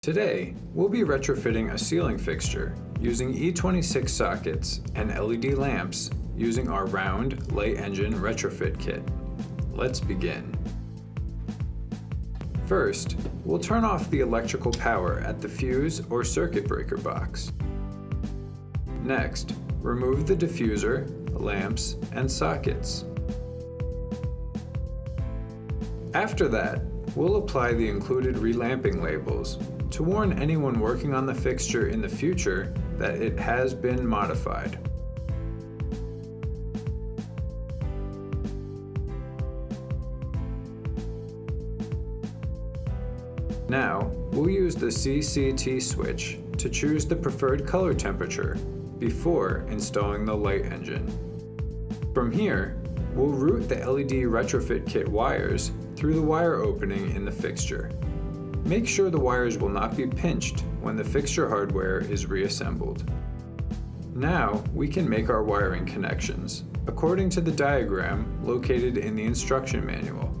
Today, we'll be retrofitting a ceiling fixture using E26 sockets and LED lamps using our round light engine retrofit kit. Let's begin. First, we'll turn off the electrical power at the fuse or circuit breaker box. Next, remove the diffuser, lamps, and sockets. After that, we'll apply the included relamping labels to warn anyone working on the fixture in the future that it has been modified. Now, we'll use the CCT switch to choose the preferred color temperature before installing the light engine. From here, we'll route the LED retrofit kit wires through the wire opening in the fixture. Make sure the wires will not be pinched when the fixture hardware is reassembled. Now we can make our wiring connections according to the diagram located in the instruction manual.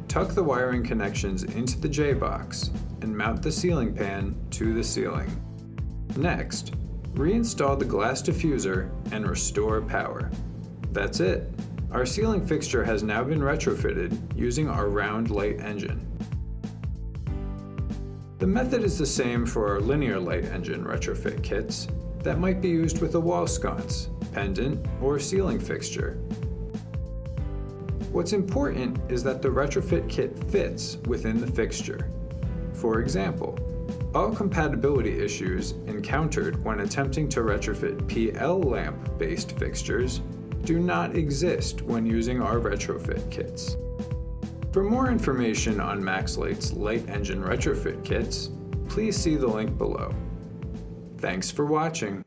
Tuck the wiring connections into the J-box and mount the ceiling pan to the ceiling. Next, reinstall the glass diffuser and restore power. That's it. Our ceiling fixture has now been retrofitted using our round light engine. The method is the same for our linear light engine retrofit kits that might be used with a wall sconce, pendant, or ceiling fixture. What's important is that the retrofit kit fits within the fixture. For example, all compatibility issues encountered when attempting to retrofit PL lamp-based fixtures do not exist when using our retrofit kits. For more information on Maxlite's light engine retrofit kits, please see the link below. Thanks for watching.